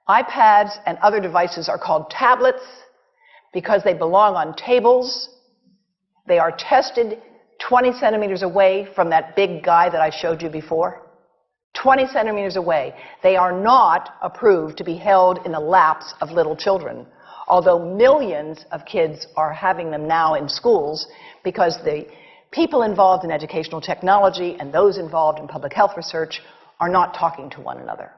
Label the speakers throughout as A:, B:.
A: iPads and other devices are called tablets because they belong on tables. They are tested 20 centimeters away from that big guy that I showed you before. 20 centimeters away. They are not approved to be held in the laps of little children, although millions of kids are having them now in schools because the people involved in educational technology and those involved in public health research are not talking to one another.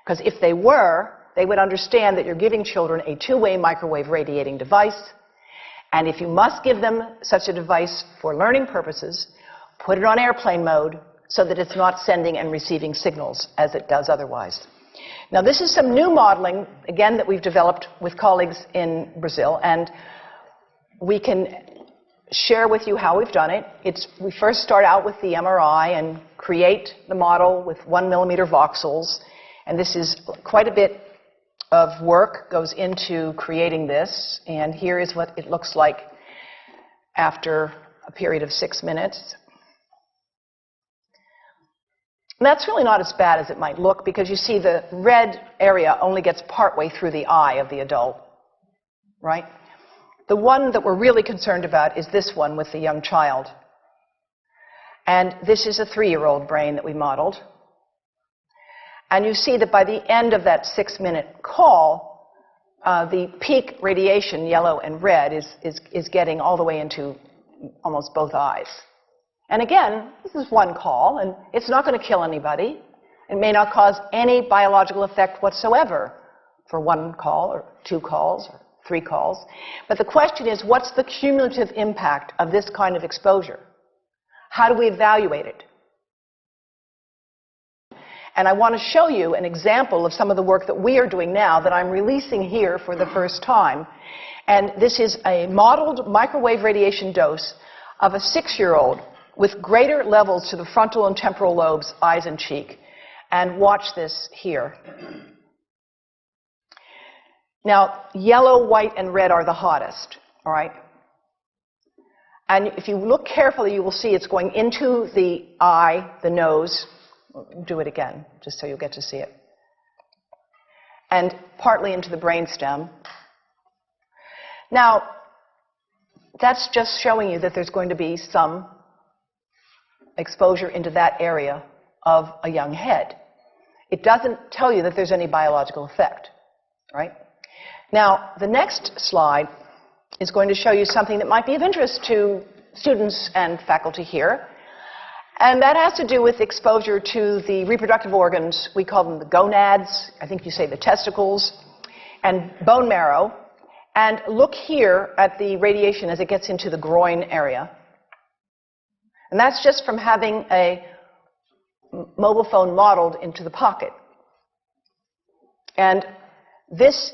A: Because if they were, they would understand that you're giving children a two-way microwave radiating device, and if you must give them such a device for learning purposes, put it on airplane mode so that it's not sending and receiving signals as it does otherwise. Now, this is some new modeling, again, that we've developed with colleagues in Brazil, and we can share with you how we've done it. We first start out with the MRI and create the model with 1 millimeter voxels, and this is quite a bit of work goes into creating this, and here is what it looks like after a period of 6 minutes. And that's really not as bad as it might look, because you see the red area only gets partway through the eye of the adult, right? The one that we're really concerned about is this one with the young child. And this is a 3-year-old brain that we modeled. And you see that by the end of that 6-minute call, the peak radiation, yellow and red, is getting all the way into almost both eyes. And again, this is one call, and it's not going to kill anybody. It may not cause any biological effect whatsoever for 1 call or 2 calls or 3 calls. But the question is, what's the cumulative impact of this kind of exposure? How do we evaluate it? And I want to show you an example of some of the work that we are doing now that I'm releasing here for the first time. And this is a modeled microwave radiation dose of a 6-year-old with greater levels to the frontal and temporal lobes, eyes and cheek. And watch this here. Now, yellow, white, and red are the hottest, all right? And if you look carefully, you will see it's going into the eye, the nose. Do it again, just so you'll get to see it. And partly into the brainstem. Now, that's just showing you that there's going to be some exposure into that area of a young head. It doesn't tell you that there's any biological effect, right? Now, the next slide is going to show you something that might be of interest to students and faculty here. And that has to do with exposure to the reproductive organs. We call them the gonads. I think you say the testicles. And bone marrow. And look here at the radiation as it gets into the groin area. And that's just from having a mobile phone modeled into the pocket. And this,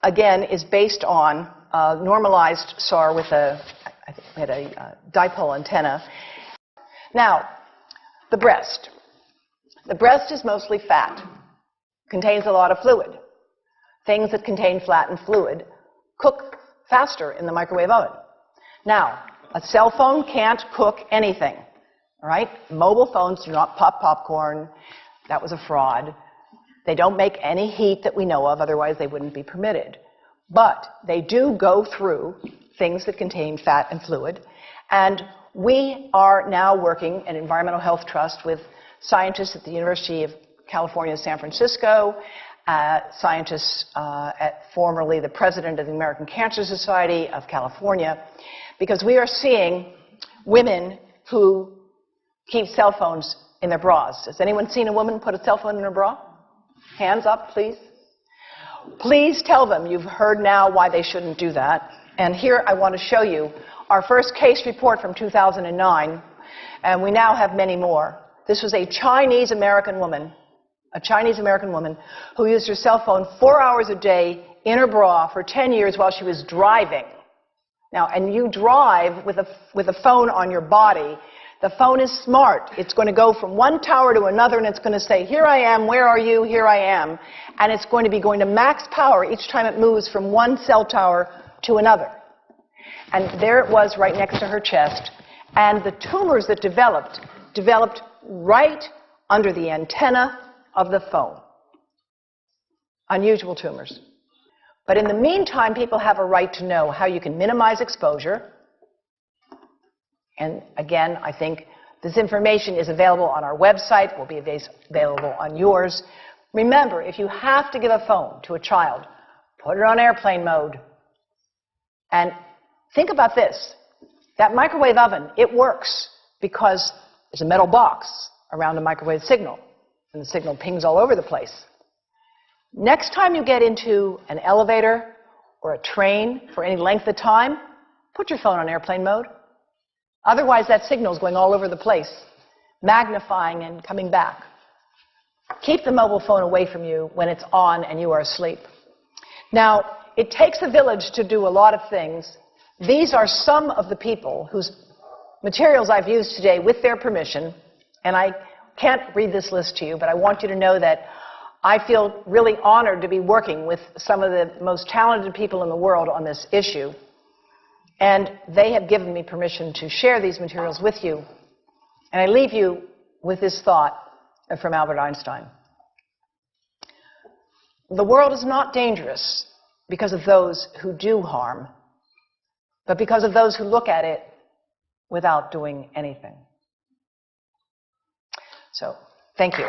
A: again, is based on a normalized SAR with I think we had a dipole antenna. Now, the breast. The breast is mostly fat, contains a lot of fluid. Things that contain fat and fluid cook faster in the microwave oven. Now, a cell phone can't cook anything, all right? Mobile phones do not pop popcorn. That was a fraud. They don't make any heat that we know of, otherwise they wouldn't be permitted. But they do go through things that contain fat and fluid. And we are now working at Environmental Health Trust with scientists at the University of California, San Francisco, scientists at formerly the president of the American Cancer Society of California, because we are seeing women who keep cell phones in their bras. Has anyone seen a woman put a cell phone in her bra? Hands up, please. Please tell them you've heard now why they shouldn't do that. And here I want to show you our first case report from 2009, and we now have many more. This was a Chinese-American woman who used her cell phone 4 hours a day in her bra for 10 years while she was driving. Now, and you drive with a phone on your body. The phone is smart. It's going to go from one tower to another, and it's going to say, here I am, where are you, here I am. And it's going to be going to max power each time it moves from one cell tower to another. And there it was right next to her chest. And the tumors that developed right under the antenna of the phone. unusual tumors. But in the meantime, people have a right to know how you can minimize exposure. And again, I think this information is available on our website, will be available on yours. Remember, if you have to give a phone to a child, put it on airplane mode. And think about this. That microwave oven, it works because there's a metal box around the microwave signal, and the signal pings all over the place. Next time you get into an elevator or a train for any length of time, put your phone on airplane mode. Otherwise, that signal is going all over the place, magnifying and coming back. Keep the mobile phone away from you when it's on and you are asleep. Now, it takes a village to do a lot of things. These are some of the people whose materials I've used today with their permission, and I can't read this list to you, but I want you to know that I feel really honored to be working with some of the most talented people in the world on this issue. And they have given me permission to share these materials with you. And I leave you with this thought from Albert Einstein. The world is not dangerous because of those who do harm, but because of those who look at it without doing anything. So, thank you.